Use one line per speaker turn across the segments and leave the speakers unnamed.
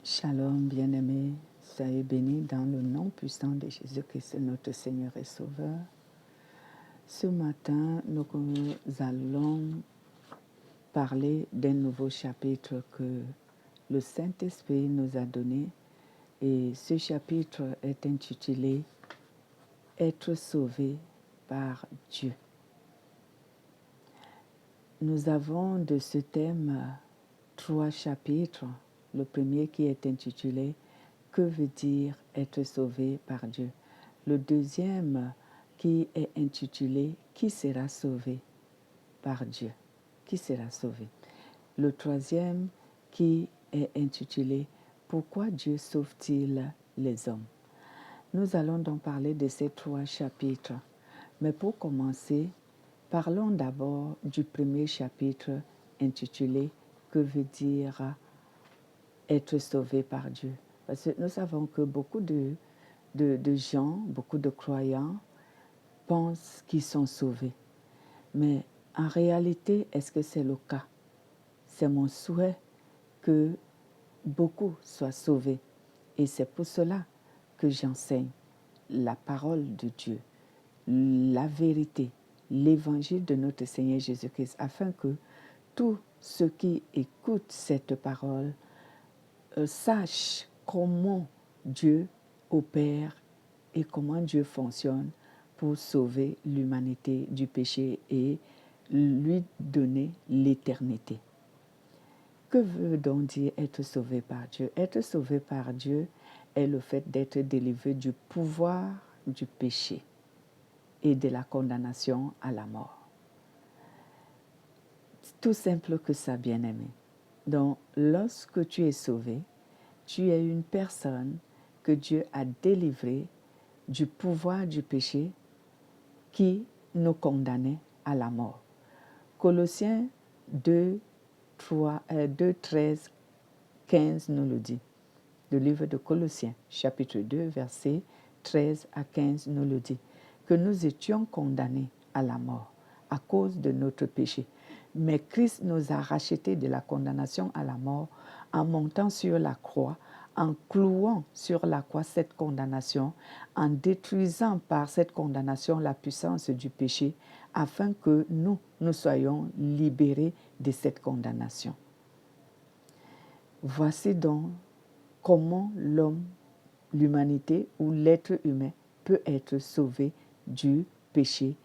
Shalom, bien-aimés, soyez bénis dans le nom puissant de Jésus-Christ, notre Seigneur et Sauveur. Ce matin, nous allons parler d'un nouveau chapitre que le Saint-Esprit nous a donné. Et ce chapitre est intitulé « Être sauvé par Dieu ». Nous avons de ce thème 3 chapitres. Le premier qui est intitulé « Que veut dire être sauvé par Dieu ?» Le deuxième qui est intitulé « Qui sera sauvé par Dieu ?» Qui sera sauvé? Le troisième qui est intitulé « Pourquoi Dieu sauve-t-il les hommes ?» Nous allons donc parler de ces 3 chapitres. Mais pour commencer, parlons d'abord du premier chapitre intitulé « Que veut dire être sauvé par Dieu ?» Parce que nous savons que beaucoup de gens, beaucoup de croyants pensent qu'ils sont sauvés. Mais en réalité, est-ce que c'est le cas? C'est mon souhait que beaucoup soient sauvés. Et c'est pour cela que j'enseigne la parole de Dieu, la vérité, l'évangile de notre Seigneur Jésus-Christ, afin que tous ceux qui écoutent cette parole sachent comment Dieu opère et comment Dieu fonctionne pour sauver l'humanité du péché et lui donner l'éternité. Que veut donc dire être sauvé par Dieu? Être sauvé par Dieu est le fait d'être délivré du pouvoir du péché et de la condamnation à la mort. C'est tout simple que ça, bien-aimé. Donc, lorsque tu es sauvé, tu es une personne que Dieu a délivrée du pouvoir du péché qui nous condamnait à la mort. Colossiens 2, 13, 15 nous le dit. Le livre de Colossiens, chapitre 2, versets 13 à 15 nous le dit. Que nous étions condamnés à la mort à cause de notre péché. Mais Christ nous a rachetés de la condamnation à la mort en montant sur la croix, en clouant sur la croix cette condamnation, en détruisant par cette condamnation la puissance du péché, afin que nous soyons libérés de cette condamnation. Voici donc comment l'homme, l'humanité ou l'être humain peut être sauvé du péché,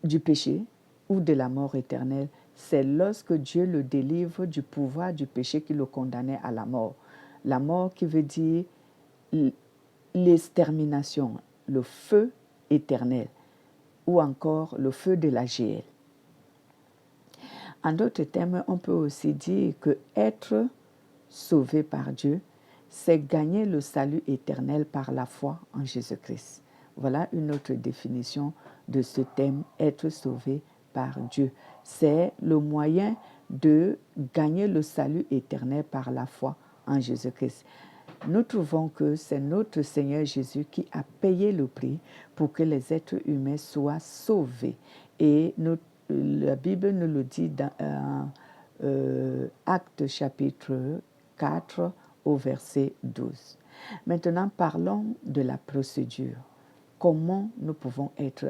du péché ou de la mort éternelle. C'est lorsque Dieu le délivre du pouvoir du péché qui le condamnait à la mort. La mort qui veut dire l'extermination, le feu éternel ou encore le feu de la géhenne. En d'autres termes, on peut aussi dire que être sauvé par Dieu, c'est gagner le salut éternel par la foi en Jésus-Christ. Voilà une autre définition de ce thème, être sauvé par Dieu. C'est le moyen de gagner le salut éternel par la foi en Jésus-Christ. Nous trouvons que c'est notre Seigneur Jésus qui a payé le prix pour que les êtres humains soient sauvés. Et la Bible nous le dit dans Actes chapitre 4 au verset 12. Maintenant, parlons de la procédure. Comment nous pouvons être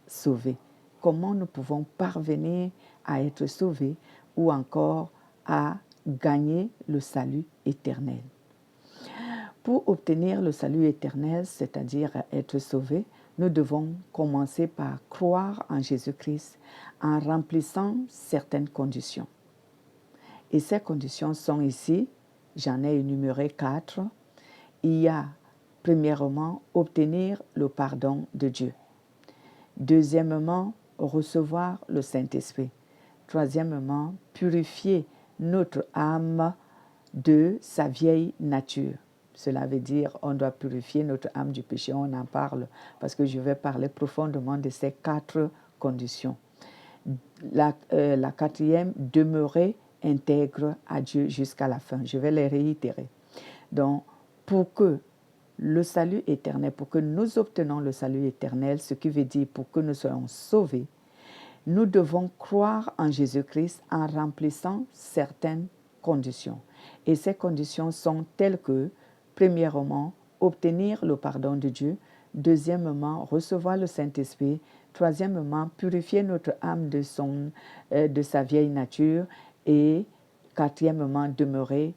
sauvés? Comment nous pouvons parvenir à être sauvés ou encore à gagner le salut éternel? Pour obtenir le salut éternel, c'est-à-dire être sauvés, nous devons commencer par croire en Jésus-Christ en remplissant certaines conditions. Et ces conditions sont ici, j'en ai énuméré 4. Il y a, premièrement, obtenir le pardon de Dieu. Deuxièmement, recevoir le Saint-Esprit. Troisièmement, purifier notre âme de sa vieille nature. Cela veut dire on doit purifier notre âme du péché. On en parle parce que je vais parler profondément de ces 4 conditions. La 4e, demeurer intègre à Dieu jusqu'à la fin. Je vais les réitérer. Donc, pour que le salut éternel, pour que nous obtenons le salut éternel, ce qui veut dire pour que nous soyons sauvés, nous devons croire en Jésus-Christ en remplissant certaines conditions. Et ces conditions sont telles que, premièrement, obtenir le pardon de Dieu. Deuxièmement, recevoir le Saint-Esprit. Troisièmement, purifier notre âme de sa vieille nature. Et quatrièmement, demeurer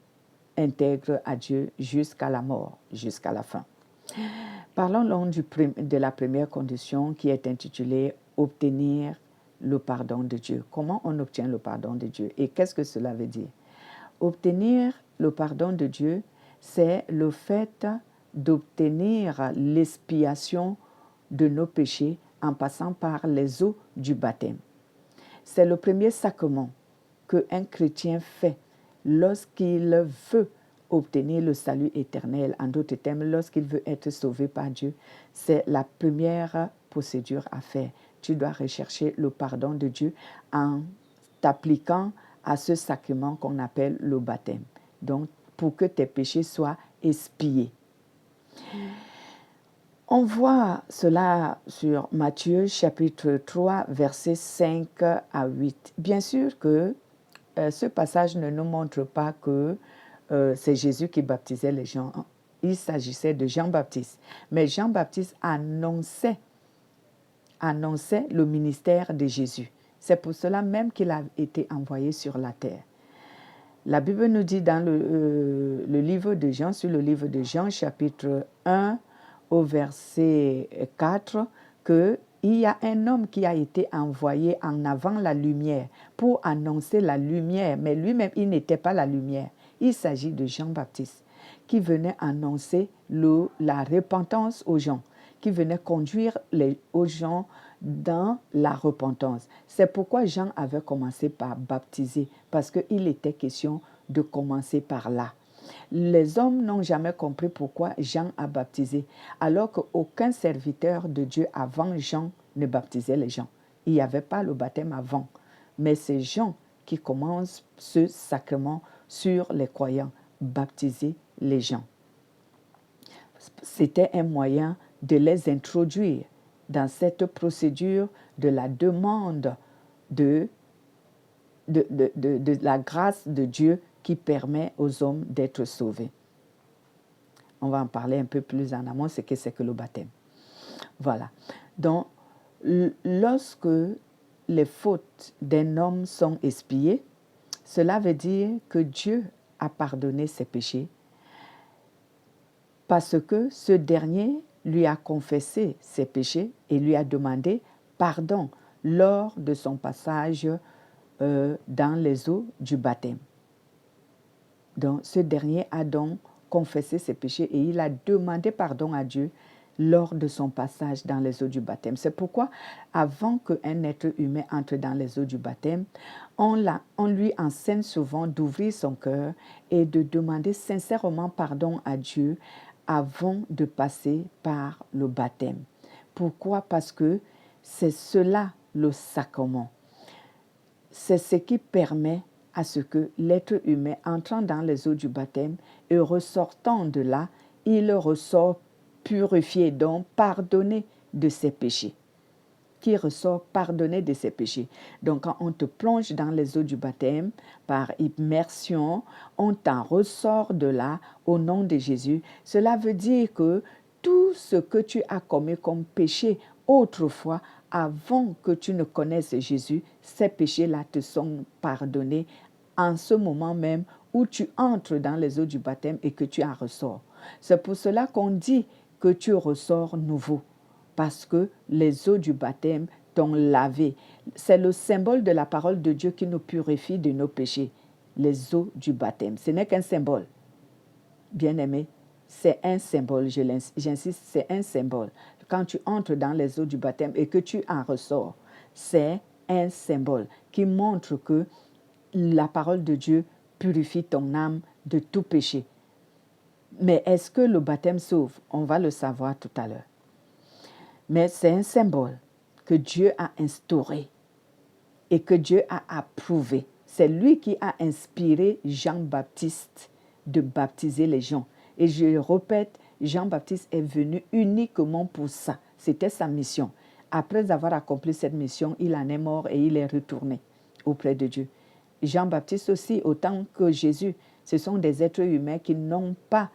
intègre à Dieu jusqu'à la mort, jusqu'à la fin. Parlons donc de la première condition qui est intitulée « Obtenir le pardon de Dieu ». Comment on obtient le pardon de Dieu et qu'est-ce que cela veut dire? Obtenir le pardon de Dieu, c'est le fait d'obtenir l'expiation de nos péchés en passant par les eaux du baptême. C'est le premier sacrement qu'un chrétien fait lorsqu'il veut obtenir le salut éternel. En d'autres termes, lorsqu'il veut être sauvé par Dieu, c'est la première procédure à faire. Tu dois rechercher le pardon de Dieu en t'appliquant à ce sacrement qu'on appelle le baptême. Donc, pour que tes péchés soient expiés. On voit cela sur Matthieu chapitre 3, versets 5 à 8. Bien sûr que ce passage ne nous montre pas que c'est Jésus qui baptisait les gens. Il s'agissait de Jean-Baptiste. Mais Jean-Baptiste annonçait le ministère de Jésus. C'est pour cela même qu'il a été envoyé sur la terre. La Bible nous dit dans le livre de Jean, sur le livre de Jean, chapitre 1, au verset 4, qu'il y a un homme qui a été envoyé en avant la lumière pour annoncer la lumière, mais lui-même, il n'était pas la lumière. Il s'agit de Jean-Baptiste qui venait annoncer la repentance aux gens, qui venait conduire aux gens dans la repentance. C'est pourquoi Jean avait commencé par baptiser, parce qu'il était question de commencer par là. Les hommes n'ont jamais compris pourquoi Jean a baptisé, alors qu'aucun serviteur de Dieu avant Jean ne baptisait les gens. Il n'y avait pas le baptême avant, mais c'est Jean qui commence ce sacrement sur les croyants, baptiser les gens. C'était un moyen de les introduire dans cette procédure de la demande de la grâce de Dieu qui permet aux hommes d'être sauvés. On va en parler un peu plus en amont, ce que c'est que le baptême. Voilà. Donc, lorsque les fautes d'un homme sont expiées, cela veut dire que Dieu a pardonné ses péchés parce que ce dernier lui a confessé ses péchés et lui a demandé pardon lors de son passage dans les eaux du baptême. Donc, ce dernier a donc confessé ses péchés et il a demandé pardon à Dieu lors de son passage dans les eaux du baptême. C'est pourquoi, avant qu'un être humain entre dans les eaux du baptême, on lui enseigne souvent d'ouvrir son cœur et de demander sincèrement pardon à Dieu avant de passer par le baptême. Pourquoi? Parce que c'est cela le sacrement. C'est ce qui permet à ce que l'être humain entrant dans les eaux du baptême et ressortant de là, il ressort purifié, donc pardonné de ses péchés. Qui ressort pardonné de ses péchés. Donc quand on te plonge dans les eaux du baptême par immersion, on t'en ressort de là au nom de Jésus. Cela veut dire que tout ce que tu as commis comme péché autrefois, avant que tu ne connaisses Jésus, ces péchés-là te sont pardonnés en ce moment même où tu entres dans les eaux du baptême et que tu en ressors. C'est pour cela qu'on dit que tu ressors nouveau, parce que les eaux du baptême t'ont lavé. C'est le symbole de la parole de Dieu qui nous purifie de nos péchés, les eaux du baptême. Ce n'est qu'un symbole. Bien-aimé, c'est un symbole, j'insiste, c'est un symbole. Quand tu entres dans les eaux du baptême et que tu en ressors, c'est un symbole qui montre que la parole de Dieu purifie ton âme de tout péché. Mais est-ce que le baptême sauve? On va le savoir tout à l'heure. Mais c'est un symbole que Dieu a instauré et que Dieu a approuvé. C'est lui qui a inspiré Jean-Baptiste de baptiser les gens. Et je répète, Jean-Baptiste est venu uniquement pour ça. C'était sa mission. Après avoir accompli cette mission, il en est mort et il est retourné auprès de Dieu. Jean-Baptiste aussi, autant que Jésus. Ce sont des êtres humains qui n'ont pas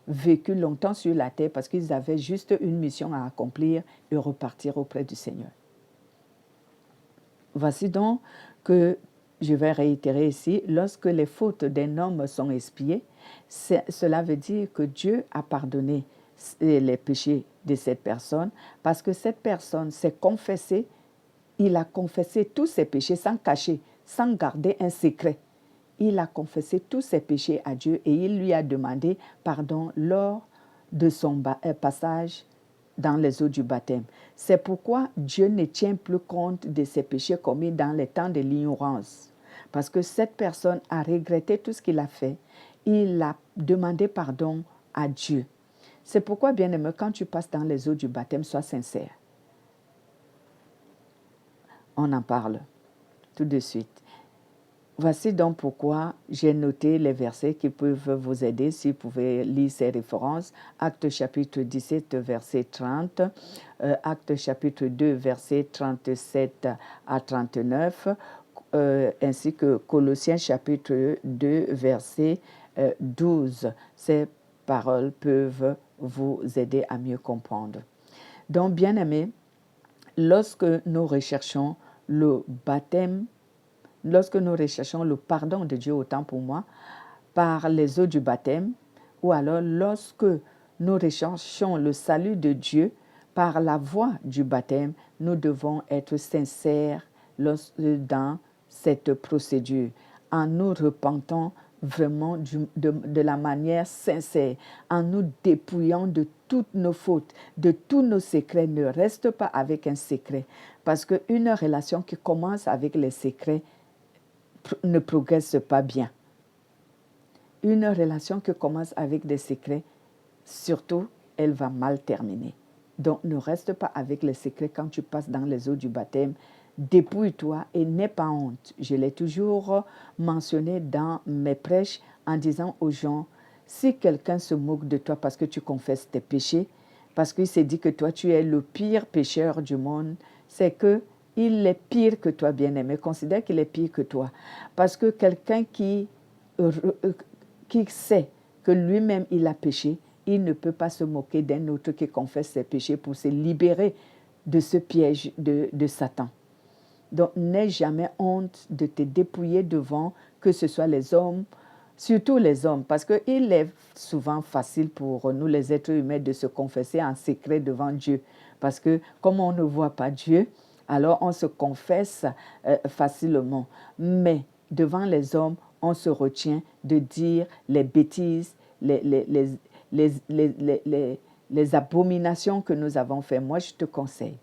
vécu longtemps sur la terre parce qu'ils avaient juste une mission à accomplir et repartir auprès du Seigneur. Voici donc que je vais réitérer ici, lorsque les fautes d'un homme sont expiées, cela veut dire que Dieu a pardonné les péchés de cette personne parce que cette personne s'est confessée, il a confessé tous ses péchés sans cacher, sans garder un secret. Il a confessé tous ses péchés à Dieu et il lui a demandé pardon lors de son passage dans les eaux du baptême. C'est pourquoi Dieu ne tient plus compte de ses péchés commis dans les temps de l'ignorance. Parce que cette personne a regretté tout ce qu'il a fait. Il a demandé pardon à Dieu. C'est pourquoi, bien-aimé, quand tu passes dans les eaux du baptême, sois sincère. On en parle tout de suite. Voici donc pourquoi j'ai noté les versets qui peuvent vous aider, si vous pouvez lire ces références. Actes chapitre 17, verset 30, Actes chapitre 2, verset 37 à 39, ainsi que Colossiens chapitre 2, verset 12. Ces paroles peuvent vous aider à mieux comprendre. Donc, bien-aimés, lorsque nous recherchons le baptême, lorsque nous recherchons le pardon de Dieu, autant pour moi, par les eaux du baptême, ou alors lorsque nous recherchons le salut de Dieu par la voie du baptême, nous devons être sincères dans cette procédure, en nous repentant vraiment de la manière sincère, en nous dépouillant de toutes nos fautes, de tous nos secrets. Ne reste pas avec un secret, parce qu'une relation qui commence avec les secrets ne progresse pas bien. Une relation qui commence avec des secrets, surtout, elle va mal terminer. Donc, ne reste pas avec les secrets quand tu passes dans les eaux du baptême. Dépouille-toi et n'aie pas honte. Je l'ai toujours mentionné dans mes prêches en disant aux gens, si quelqu'un se moque de toi parce que tu confesses tes péchés, parce qu'il s'est dit que toi, tu es le pire pécheur du monde, c'est que il est pire que toi, bien-aimé. Considère qu'il est pire que toi. Parce que quelqu'un qui sait que lui-même il a péché, il ne peut pas se moquer d'un autre qui confesse ses péchés pour se libérer de ce piège de Satan. Donc, n'aie jamais honte de te dépouiller devant, que ce soit les hommes, surtout les hommes, parce qu'il est souvent facile pour nous, les êtres humains, de se confesser en secret devant Dieu. Parce que comme on ne voit pas Dieu, alors on se confesse facilement. Mais devant les hommes, on se retient de dire les bêtises, les abominations que nous avons faites. Moi, je te conseille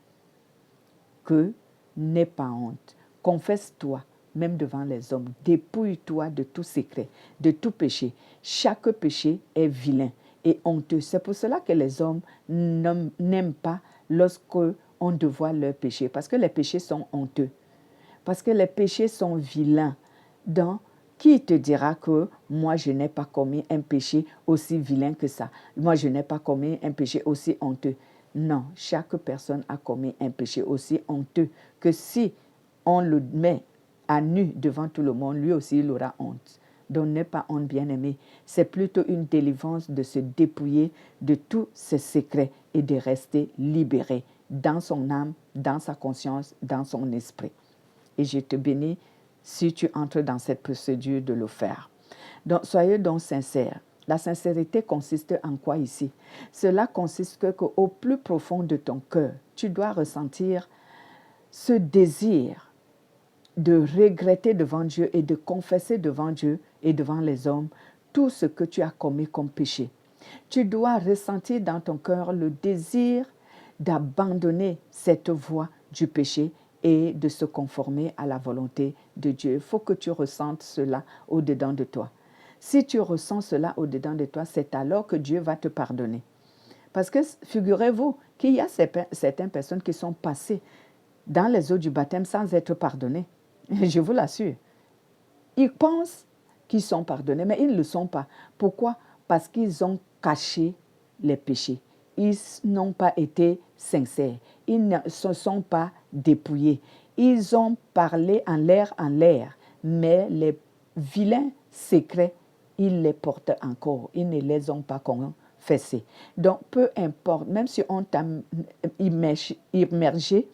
que n'aie pas honte. Confesse-toi, même devant les hommes. Dépouille-toi de tout secret, de tout péché. Chaque péché est vilain et honteux. C'est pour cela que les hommes n'aiment pas lorsqu'on dévoile leurs péchés, parce que les péchés sont honteux, parce que les péchés sont vilains. Donc, qui te dira que moi, je n'ai pas commis un péché aussi vilain que ça? Moi, je n'ai pas commis un péché aussi honteux. Non, chaque personne a commis un péché aussi honteux que si on le met à nu devant tout le monde, lui aussi, il aura honte. Donc, n'aie pas honte, bien-aimé. C'est plutôt une délivrance de se dépouiller de tous ses secrets et de rester libéré dans son âme, dans sa conscience, dans son esprit. Et je te bénis si tu entres dans cette procédure de le faire. Donc, soyez donc sincères. La sincérité consiste en quoi ici? Cela consiste qu'au plus profond de ton cœur, tu dois ressentir ce désir de regretter devant Dieu et de confesser devant Dieu et devant les hommes tout ce que tu as commis comme péché. Tu dois ressentir dans ton cœur le désir d'abandonner cette voie du péché et de se conformer à la volonté de Dieu. Il faut que tu ressentes cela au-dedans de toi. Si tu ressens cela au-dedans de toi, c'est alors que Dieu va te pardonner. Parce que figurez-vous qu'il y a certaines personnes qui sont passées dans les eaux du baptême sans être pardonnées. Je vous l'assure. Ils pensent qu'ils sont pardonnés, mais ils ne le sont pas. Pourquoi? Parce qu'ils ont caché les péchés. Ils n'ont pas été sincères. Ils ne se sont pas dépouillés. Ils ont parlé en l'air, mais les vilains secrets, ils les portent encore. Ils ne les ont pas confessés. Donc, peu importe, même si on t'a immergé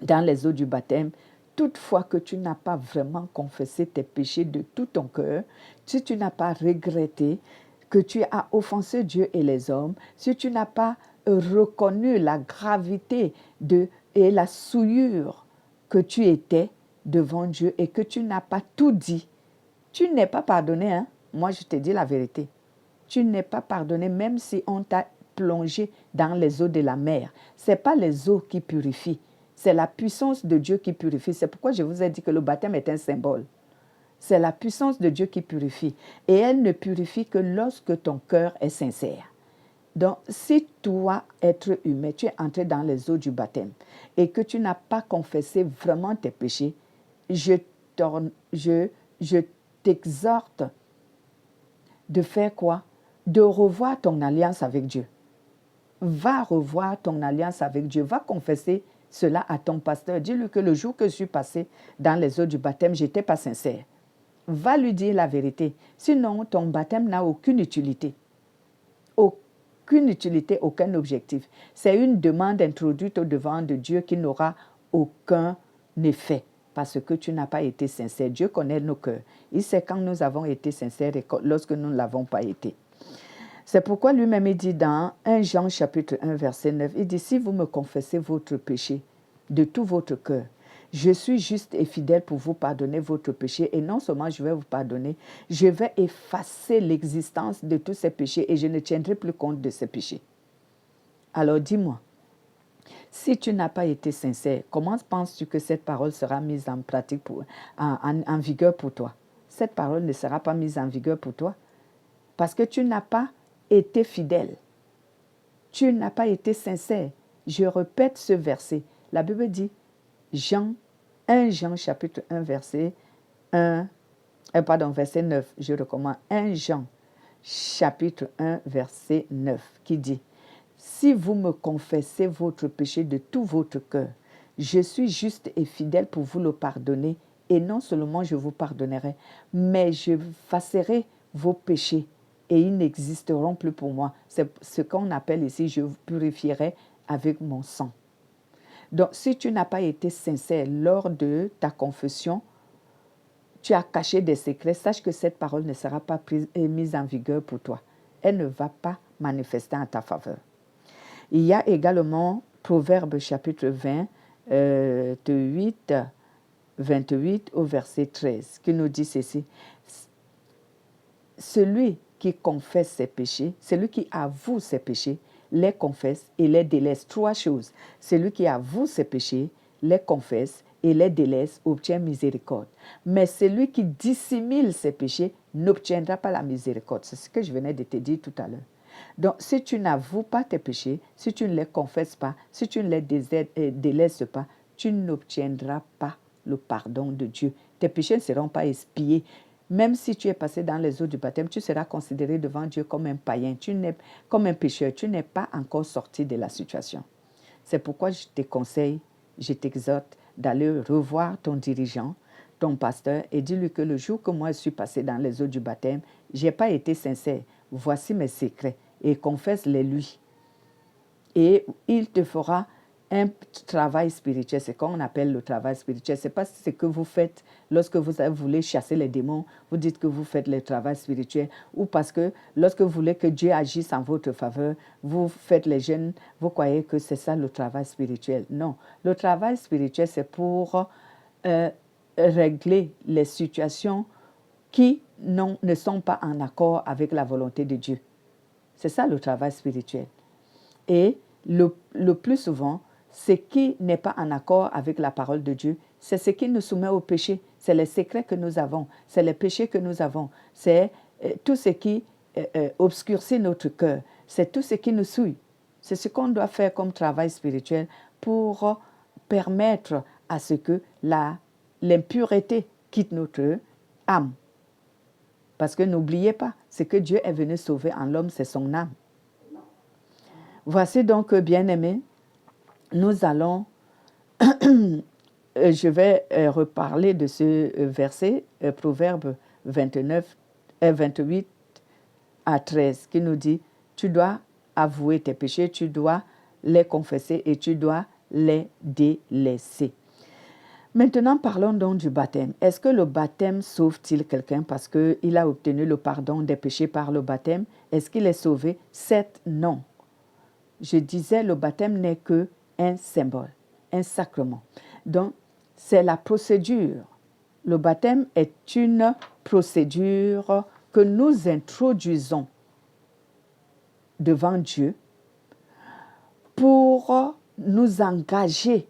dans les eaux du baptême, toutefois que tu n'as pas vraiment confessé tes péchés de tout ton cœur, si tu n'as pas regretté que tu as offensé Dieu et les hommes, si tu n'as pas reconnu la gravité et la souillure que tu étais devant Dieu et que tu n'as pas tout dit, tu n'es pas pardonné. Hein? Moi, je te dis la vérité. Tu n'es pas pardonné même si on t'a plongé dans les eaux de la mer. Ce n'est pas les eaux qui purifient. C'est la puissance de Dieu qui purifie. C'est pourquoi je vous ai dit que le baptême est un symbole. C'est la puissance de Dieu qui purifie. Et elle ne purifie que lorsque ton cœur est sincère. Donc, si toi, être humain, tu es entré dans les eaux du baptême et que tu n'as pas confessé vraiment tes péchés, je t'exhorte de faire quoi? De revoir ton alliance avec Dieu. Va revoir ton alliance avec Dieu. Va confesser cela à ton pasteur. Dis-lui que le jour que je suis passé dans les eaux du baptême, je n'étais pas sincère. Va lui dire la vérité. Sinon, ton baptême n'a aucune utilité. Aucune utilité, aucun objectif. C'est une demande introduite au devant de Dieu qui n'aura aucun effet parce que tu n'as pas été sincère. Dieu connaît nos cœurs. Il sait quand nous avons été sincères et lorsque nous ne l'avons pas été. C'est pourquoi lui-même il dit dans 1 Jean chapitre 1 verset 9, il dit « Si vous me confessez votre péché de tout votre cœur, je suis juste et fidèle pour vous pardonner votre péché et non seulement je vais vous pardonner, je vais effacer l'existence de tous ces péchés et je ne tiendrai plus compte de ces péchés. » Alors dis-moi, si tu n'as pas été sincère, comment penses-tu que cette parole sera mise en pratique, en vigueur pour toi? Cette parole ne sera pas mise en vigueur pour toi parce que tu n'as pas été fidèle. Tu n'as pas été sincère. Je répète ce verset. La Bible dit, 1 Jean chapitre 1 verset 9, je recommande 1 Jean chapitre 1 verset 9 qui dit, si vous me confessez votre péché de tout votre cœur, je suis juste et fidèle pour vous le pardonner et non seulement je vous pardonnerai, mais je effacerai vos péchés et ils n'existeront plus pour moi. C'est ce qu'on appelle ici, je vous purifierai avec mon sang. Donc, si tu n'as pas été sincère lors de ta confession, tu as caché des secrets, sache que cette parole ne sera pas mise en vigueur pour toi. Elle ne va pas manifester en ta faveur. Il y a également Proverbe chapitre 20, de 28 au verset 13, qui nous dit ceci. Celui qui confesse ses péchés, celui qui avoue ses péchés, les confesse et les délaisse. 3 choses. Celui qui avoue ses péchés, les confesse et les délaisse, obtient miséricorde. Mais celui qui dissimule ses péchés n'obtiendra pas la miséricorde. C'est ce que je venais de te dire tout à l'heure. Donc, si tu n'avoues pas tes péchés, si tu ne les confesses pas, si tu ne les délaisses pas, tu n'obtiendras pas le pardon de Dieu. Tes péchés ne seront pas expiés. Même si tu es passé dans les eaux du baptême, tu seras considéré devant Dieu comme un païen, comme un pécheur. Tu n'es pas encore sorti de la situation. C'est pourquoi je te conseille, je t'exhorte d'aller revoir ton dirigeant, ton pasteur, et dis-lui que le jour que moi je suis passé dans les eaux du baptême, je n'ai pas été sincère. Voici mes secrets et confesse-les lui. Et il te fera un travail spirituel. C'est qu'on appelle le travail spirituel. Ce n'est pas ce que vous faites lorsque vous voulez chasser les démons. Vous dites que vous faites le travail spirituel. Ou parce que lorsque vous voulez que Dieu agisse en votre faveur, vous faites les jeûnes. Vous croyez que c'est ça le travail spirituel. Non. Le travail spirituel, c'est pour régler les situations qui ne sont pas en accord avec la volonté de Dieu. C'est ça le travail spirituel. Et le plus souvent, ce qui n'est pas en accord avec la parole de Dieu, c'est ce qui nous soumet au péché. C'est les secrets que nous avons, c'est les péchés que nous avons, c'est tout ce qui obscurcit notre cœur, c'est tout ce qui nous souille. C'est ce qu'on doit faire comme travail spirituel pour permettre à ce que l'impureté quitte notre âme. Parce que n'oubliez pas, ce que Dieu est venu sauver en l'homme, c'est son âme. Voici donc, bien-aimés, nous allons je vais reparler de ce verset, Proverbe 28 à 13, qui nous dit, tu dois avouer tes péchés, tu dois les confesser et tu dois les délaisser. Maintenant, parlons donc du baptême. Est-ce que le baptême sauve-t-il quelqu'un parce qu'il a obtenu le pardon des péchés par le baptême? Est-ce qu'il est sauvé? Certes, non. Je disais, le baptême n'est qu'un symbole, un sacrement. Donc, c'est la procédure. Le baptême est une procédure que nous introduisons devant Dieu pour nous engager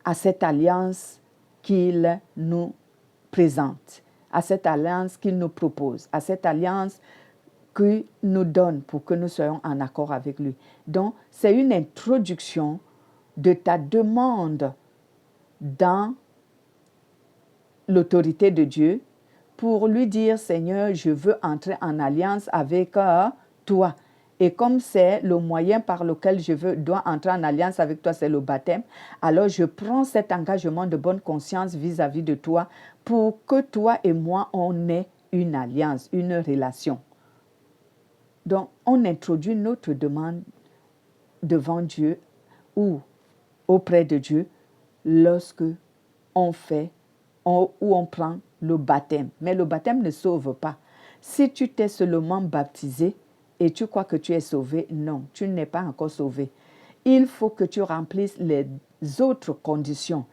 à cette alliance qu'il nous présente, à cette alliance qu'il nous propose, à cette alliance qu'il nous donne pour que nous soyons en accord avec lui. Donc, c'est une introduction de ta demande dans l'autorité de Dieu pour lui dire, Seigneur, je veux entrer en alliance avec toi. Et comme c'est le moyen par lequel dois entrer en alliance avec toi, c'est le baptême, alors je prends cet engagement de bonne conscience vis-à-vis de toi pour que toi et moi, on ait une alliance, une relation. Donc, on introduit notre demande devant Dieu ou auprès de Dieu lorsque on prend le baptême. Mais le baptême ne sauve pas. Si tu t'es seulement baptisé et tu crois que tu es sauvé, non, tu n'es pas encore sauvé. Il faut que tu remplisses les autres conditions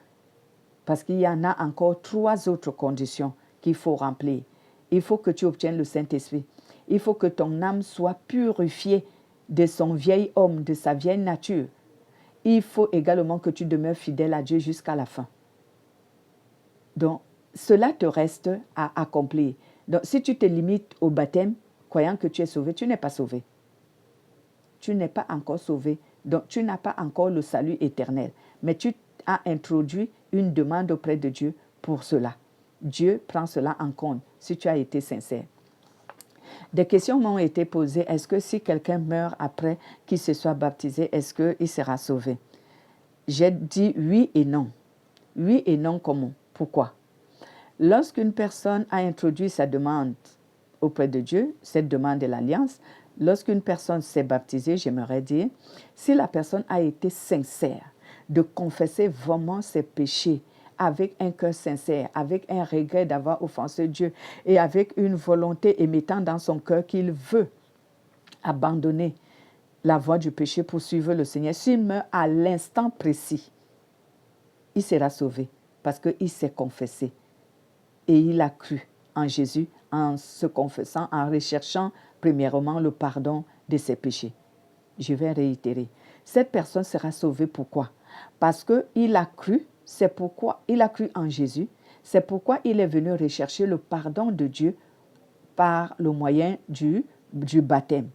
parce qu'il y en a encore 3 autres conditions qu'il faut remplir. Il faut que tu obtiennes le Saint-Esprit. Il faut que ton âme soit purifiée de son vieil homme, de sa vieille nature. Il faut également que tu demeures fidèle à Dieu jusqu'à la fin. Donc, cela te reste à accomplir. Donc, si tu te limites au baptême, croyant que tu es sauvé, tu n'es pas sauvé. Tu n'es pas encore sauvé. Donc, tu n'as pas encore le salut éternel. Mais tu as introduit une demande auprès de Dieu pour cela. Dieu prend cela en compte si tu as été sincère. Des questions m'ont été posées. Est-ce que si quelqu'un meurt après qu'il se soit baptisé, est-ce qu'il sera sauvé? J'ai dit oui et non. Oui et non comment? Pourquoi? Lorsqu'une personne a introduit sa demande auprès de Dieu, cette demande de l'alliance, lorsqu'une personne s'est baptisée, j'aimerais dire, si la personne a été sincère de confesser vraiment ses péchés avec un cœur sincère, avec un regret d'avoir offensé Dieu et avec une volonté émettant dans son cœur qu'il veut abandonner la voie du péché pour suivre le Seigneur, s'il meurt à l'instant précis, il sera sauvé parce qu'il s'est confessé. Et il a cru en Jésus en se confessant, en recherchant premièrement le pardon de ses péchés. Je vais réitérer. Cette personne sera sauvée. Pourquoi? Parce qu'il a cru, c'est pourquoi il a cru en Jésus, c'est pourquoi il est venu rechercher le pardon de Dieu par le moyen du baptême.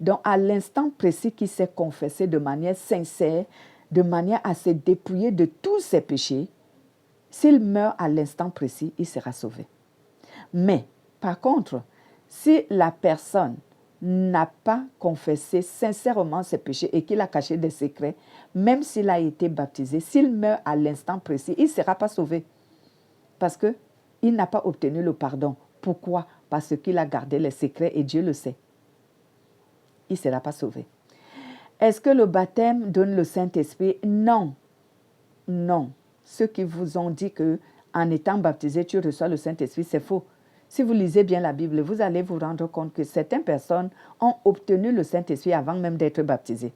Donc, à l'instant précis qu'il s'est confessé de manière sincère, de manière à se dépouiller de tous ses péchés, s'il meurt à l'instant précis, il sera sauvé. Mais, par contre, si la personne n'a pas confessé sincèrement ses péchés et qu'il a caché des secrets, même s'il a été baptisé, s'il meurt à l'instant précis, il ne sera pas sauvé. Parce qu'il n'a pas obtenu le pardon. Pourquoi? Parce qu'il a gardé les secrets et Dieu le sait. Il ne sera pas sauvé. Est-ce que le baptême donne le Saint-Esprit? Non. Non. Ceux qui vous ont dit qu'en étant baptisé, tu reçois le Saint-Esprit, c'est faux. Si vous lisez bien la Bible, vous allez vous rendre compte que certaines personnes ont obtenu le Saint-Esprit avant même d'être baptisées.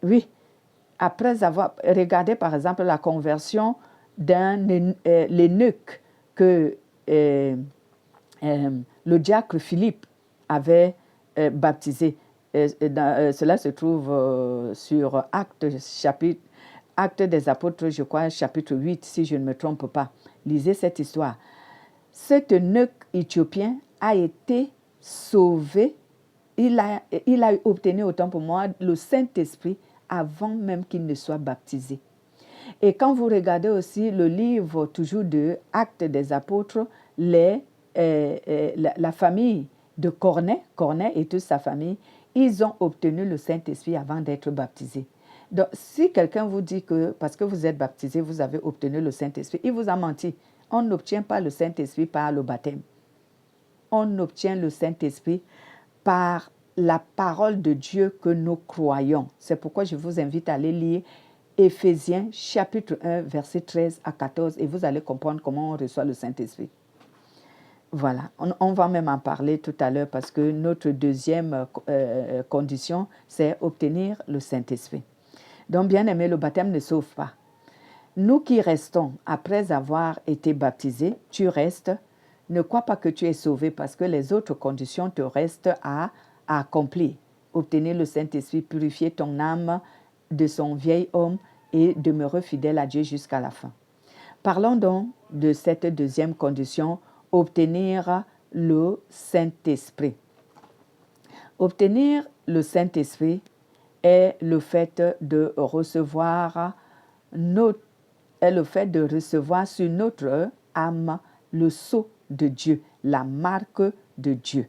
Oui, après avoir regardé par exemple la conversion l'eunuque que le diacre Philippe avait baptisé. Cela se trouve sur Actes des Apôtres, je crois, chapitre 8, si je ne me trompe pas. Lisez cette histoire. Cet eunuque éthiopien a été sauvé. Il a obtenu, autant pour moi, le Saint-Esprit avant même qu'il ne soit baptisé. Et quand vous regardez aussi le livre toujours de Actes des Apôtres, la famille de Corneille et toute sa famille, ils ont obtenu le Saint-Esprit avant d'être baptisés. Donc, si quelqu'un vous dit que parce que vous êtes baptisé, vous avez obtenu le Saint-Esprit, il vous a menti. On n'obtient pas le Saint-Esprit par le baptême. On obtient le Saint-Esprit par la parole de Dieu que nous croyons. C'est pourquoi je vous invite à aller lire Éphésiens chapitre 1, verset 13 à 14 et vous allez comprendre comment on reçoit le Saint-Esprit. Voilà, on va même en parler tout à l'heure parce que notre deuxième condition, c'est obtenir le Saint-Esprit. Donc, bien aimé, le baptême ne sauve pas. Nous qui restons après avoir été baptisés, tu restes, ne crois pas que tu es sauvé parce que les autres conditions te restent à accomplir. Obtenir le Saint-Esprit, purifier ton âme de son vieil homme et demeurer fidèle à Dieu jusqu'à la fin. Parlons donc de cette deuxième condition, obtenir le Saint-Esprit. Obtenir le Saint-Esprit est le fait de recevoir sur notre âme le sceau de Dieu, la marque de Dieu.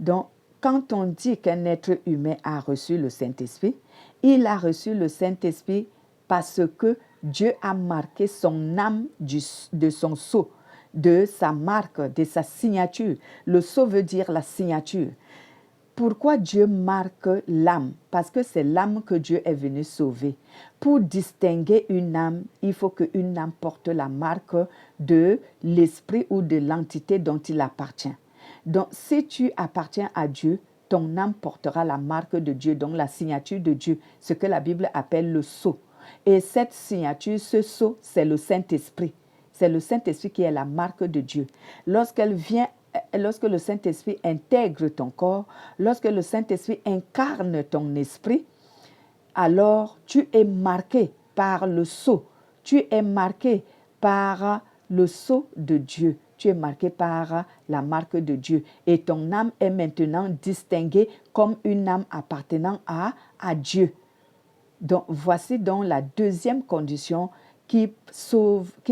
Donc, quand on dit qu'un être humain a reçu le Saint-Esprit, il a reçu le Saint-Esprit parce que Dieu a marqué son âme de son sceau, de sa marque, de sa signature. Le sceau veut dire la signature. Pourquoi Dieu marque l'âme? Parce que c'est l'âme que Dieu est venu sauver. Pour distinguer une âme, il faut qu'une âme porte la marque de l'esprit ou de l'entité dont il appartient. Donc, si tu appartiens à Dieu, ton âme portera la marque de Dieu, donc la signature de Dieu, ce que la Bible appelle le sceau. Et cette signature, ce sceau, c'est le Saint-Esprit. C'est le Saint-Esprit qui est la marque de Dieu. Lorsque le Saint-Esprit intègre ton corps, lorsque le Saint-Esprit incarne ton esprit, alors tu es marqué par le sceau. Tu es marqué par le sceau de Dieu. Tu es marqué par la marque de Dieu. Et ton âme est maintenant distinguée comme une âme appartenant à Dieu. Donc, voici donc la deuxième condition qui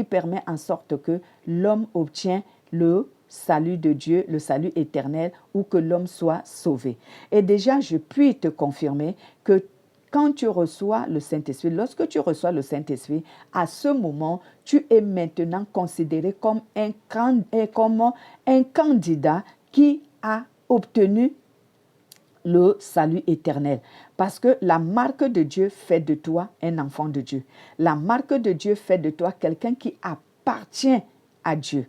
permet en sorte que l'homme obtient le salut de Dieu, le salut éternel, ou que l'homme soit sauvé. Et déjà, je puis te confirmer que quand tu reçois le Saint-Esprit, lorsque tu reçois le Saint-Esprit, à ce moment, tu es maintenant considéré comme un candidat qui a obtenu le salut éternel. Parce que la marque de Dieu fait de toi un enfant de Dieu. La marque de Dieu fait de toi quelqu'un qui appartient à Dieu.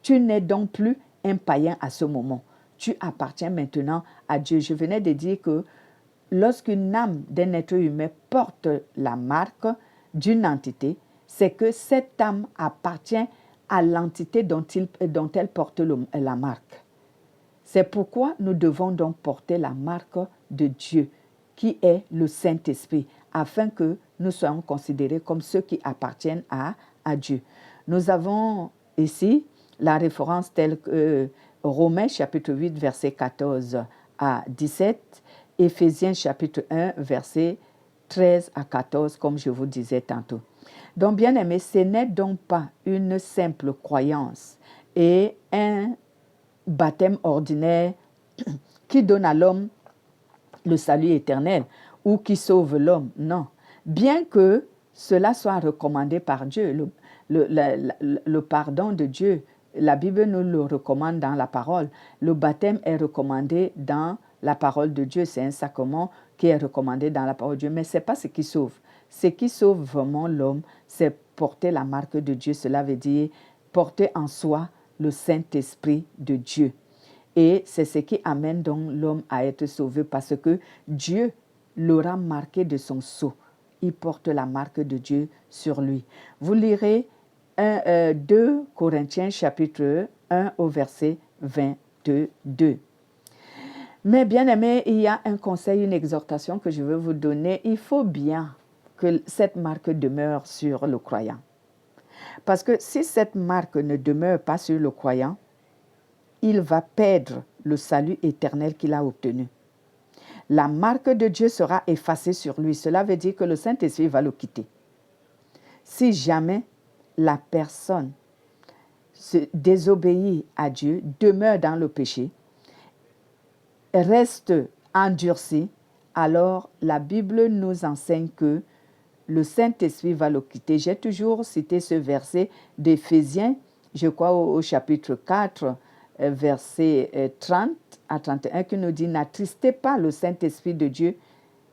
Tu n'es donc plus un païen à ce moment. Tu appartiens maintenant à Dieu. Je venais de dire que lorsqu'une âme d'un être humain porte la marque d'une entité, c'est que cette âme appartient à l'entité dont elle porte la marque. C'est pourquoi nous devons donc porter la marque de Dieu, qui est le Saint-Esprit, afin que nous soyons considérés comme ceux qui appartiennent à Dieu. Nous avons ici la référence telle que Romains chapitre 8, verset 14 à 17, Éphésiens chapitre 1, verset 13 à 14, comme je vous disais tantôt. Donc, bien aimé, ce n'est donc pas une simple croyance et un baptême ordinaire qui donne à l'homme le salut éternel ou qui sauve l'homme. Non. Bien que cela soit recommandé par Dieu, le pardon de Dieu, la Bible nous le recommande dans la parole. Le baptême est recommandé dans la parole de Dieu. C'est un sacrement qui est recommandé dans la parole de Dieu. Mais ce n'est pas ce qui sauve. Ce qui sauve vraiment l'homme, c'est porter la marque de Dieu. Cela veut dire porter en soi le Saint-Esprit de Dieu. Et c'est ce qui amène donc l'homme à être sauvé parce que Dieu l'aura marqué de son sceau. Il porte la marque de Dieu sur lui. Vous lirez 2 Corinthiens chapitre 1 au verset 22. Mais bien aimé, il y a un conseil, une exhortation que je veux vous donner. Il faut bien que cette marque demeure sur le croyant. Parce que si cette marque ne demeure pas sur le croyant, il va perdre le salut éternel qu'il a obtenu. La marque de Dieu sera effacée sur lui. Cela veut dire que le Saint-Esprit va le quitter. Si jamais la personne se désobéit à Dieu, demeure dans le péché, reste endurcie, alors la Bible nous enseigne que le Saint-Esprit va le quitter. J'ai toujours cité ce verset d'Éphésiens, je crois au chapitre 4, verset 30 à 31, qui nous dit « N'attristez pas le Saint-Esprit de Dieu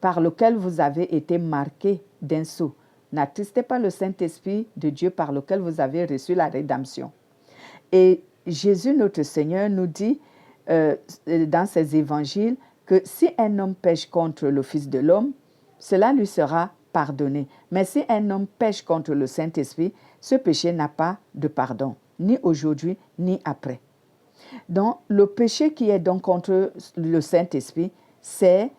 par lequel vous avez été marqués d'un sceau. N'attristez pas le Saint-Esprit de Dieu par lequel vous avez reçu la rédemption. » Et Jésus, notre Seigneur, nous dit dans ses évangiles que si un homme pêche contre le Fils de l'homme, cela lui sera pardonné. Mais si un homme pêche contre le Saint-Esprit, ce péché n'a pas de pardon, ni aujourd'hui, ni après. Donc, le péché qui est donc contre le Saint-Esprit, c'est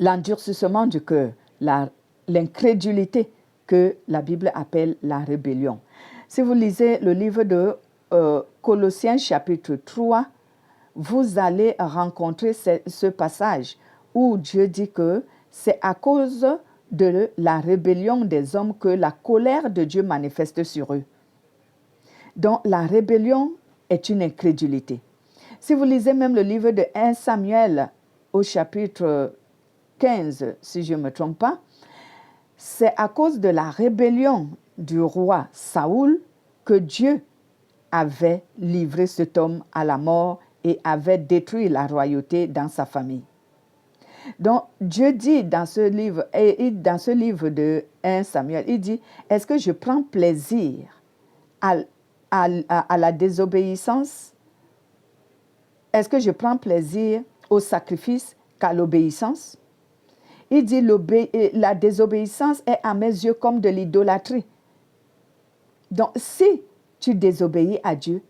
l'endurcissement du cœur, l'incrédulité que la Bible appelle la rébellion. Si vous lisez le livre de Colossiens chapitre 3, vous allez rencontrer ce passage où Dieu dit que c'est à cause de la rébellion des hommes que la colère de Dieu manifeste sur eux. Donc, la rébellion est une incrédulité. Si vous lisez même le livre de 1 Samuel au chapitre 15, si je ne me trompe pas, c'est à cause de la rébellion du roi Saoul que Dieu avait livré cet homme à la mort et avait détruit la royauté dans sa famille. Donc, Dieu dit dans ce livre, de 1 Samuel, il dit, est-ce que je prends plaisir à la désobéissance? Est-ce que je prends plaisir au sacrifice qu'à l'obéissance? Il dit, la désobéissance est à mes yeux comme de l'idolâtrie. Donc, si tu désobéis à Dieu,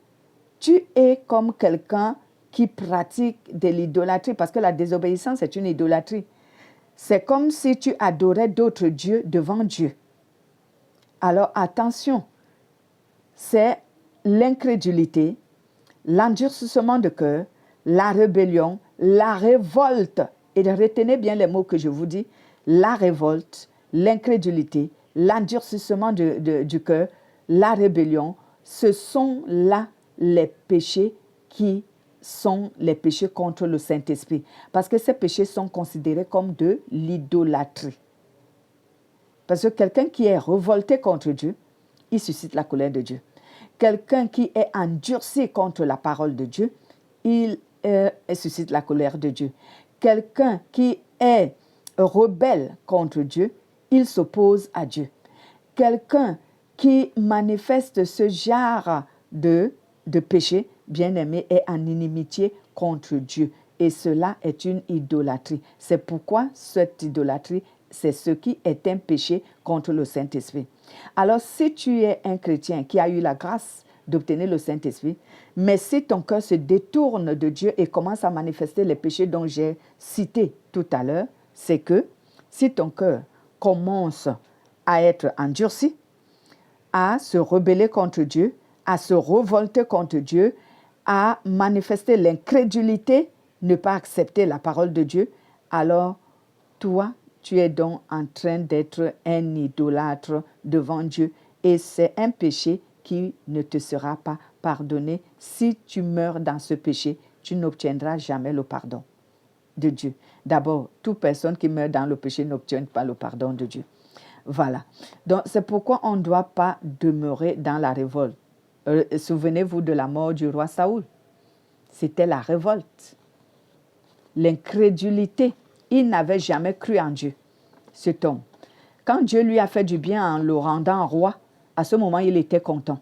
tu es comme quelqu'un qui pratique de l'idolâtrie, parce que la désobéissance est une idolâtrie. C'est comme si tu adorais d'autres dieux devant Dieu. Alors attention, c'est l'incrédulité, l'endurcissement de cœur, la rébellion, la révolte. Et retenez bien les mots que je vous dis, la révolte, l'incrédulité, l'endurcissement du cœur, la rébellion, ce sont là les péchés qui sont les péchés contre le Saint-Esprit. Parce que ces péchés sont considérés comme de l'idolâtrie. Parce que quelqu'un qui est révolté contre Dieu, il suscite la colère de Dieu. Quelqu'un qui est endurci contre la parole de Dieu, il suscite la colère de Dieu. Quelqu'un qui est rebelle contre Dieu, il s'oppose à Dieu. Quelqu'un qui manifeste ce genre de péché, bien-aimé, est en inimitié contre Dieu. Et cela est une idolâtrie. C'est pourquoi cette idolâtrie, c'est ce qui est un péché contre le Saint-Esprit. Alors, si tu es un chrétien qui a eu la grâce d'obtenir le Saint-Esprit, mais si ton cœur se détourne de Dieu et commence à manifester les péchés dont j'ai cité tout à l'heure, c'est que si ton cœur commence à être endurci, à se rebeller contre Dieu, à se révolter contre Dieu, à manifester l'incrédulité, ne pas accepter la parole de Dieu, alors toi, tu es donc en train d'être un idolâtre devant Dieu et c'est un péché qui ne te sera pas pardonné. Si tu meurs dans ce péché, tu n'obtiendras jamais le pardon de Dieu. D'abord, toute personne qui meurt dans le péché n'obtient pas le pardon de Dieu. Voilà. Donc, c'est pourquoi on ne doit pas demeurer dans la révolte. Souvenez-vous de la mort du roi Saoul. C'était la révolte. L'incrédulité. Il n'avait jamais cru en Dieu, cet homme. Quand Dieu lui a fait du bien en le rendant roi, à ce moment, il était content.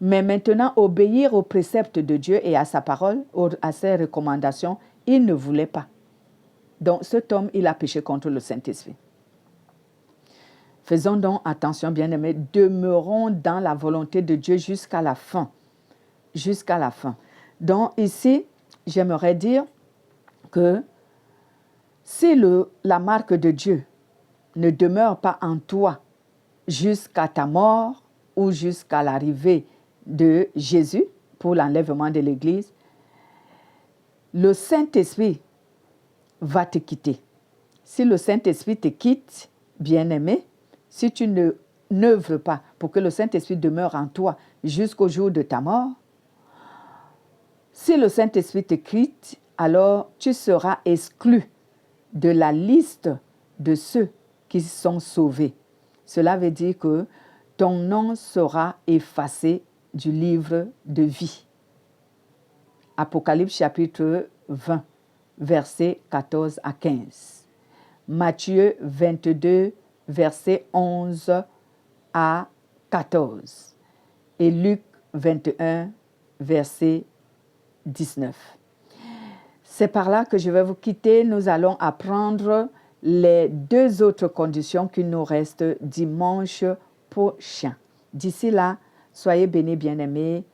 Mais maintenant, obéir aux préceptes de Dieu et à sa parole, à ses recommandations, il ne voulait pas. Donc, cet homme, il a péché contre le Saint-Esprit. Faisons donc attention, bien-aimés, demeurons dans la volonté de Dieu jusqu'à la fin. Jusqu'à la fin. Donc, ici, j'aimerais dire que si la marque de Dieu ne demeure pas en toi jusqu'à ta mort ou jusqu'à l'arrivée de Jésus pour l'enlèvement de l'Église, le Saint-Esprit va te quitter. Si le Saint-Esprit te quitte, bien-aimé, si tu n'œuvres pas pour que le Saint-Esprit demeure en toi jusqu'au jour de ta mort, si le Saint-Esprit te quitte, alors tu seras exclu de la liste de ceux qui sont sauvés. Cela veut dire que ton nom sera effacé du livre de vie. Apocalypse chapitre 20, versets 14 à 15. Matthieu 22, versets 11 à 14. Et Luc 21, verset 19. C'est par là que je vais vous quitter. Nous allons apprendre les 2 autres conditions qui nous restent dimanche prochain. D'ici là, soyez bénis, bien-aimés.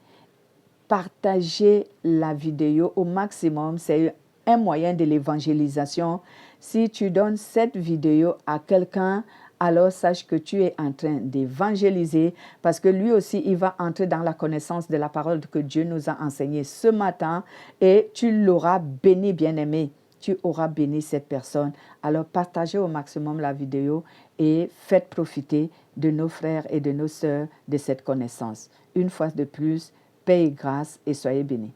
Partagez la vidéo au maximum. C'est un moyen de l'évangélisation. Si tu donnes cette vidéo à quelqu'un, alors sache que tu es en train d'évangéliser parce que lui aussi, il va entrer dans la connaissance de la parole que Dieu nous a enseignée ce matin et tu l'auras béni, bien-aimé. Tu auras béni cette personne. Alors, partagez au maximum la vidéo et faites profiter de nos frères et de nos sœurs de cette connaissance. Une fois de plus, paix et grâce et soyez bénis.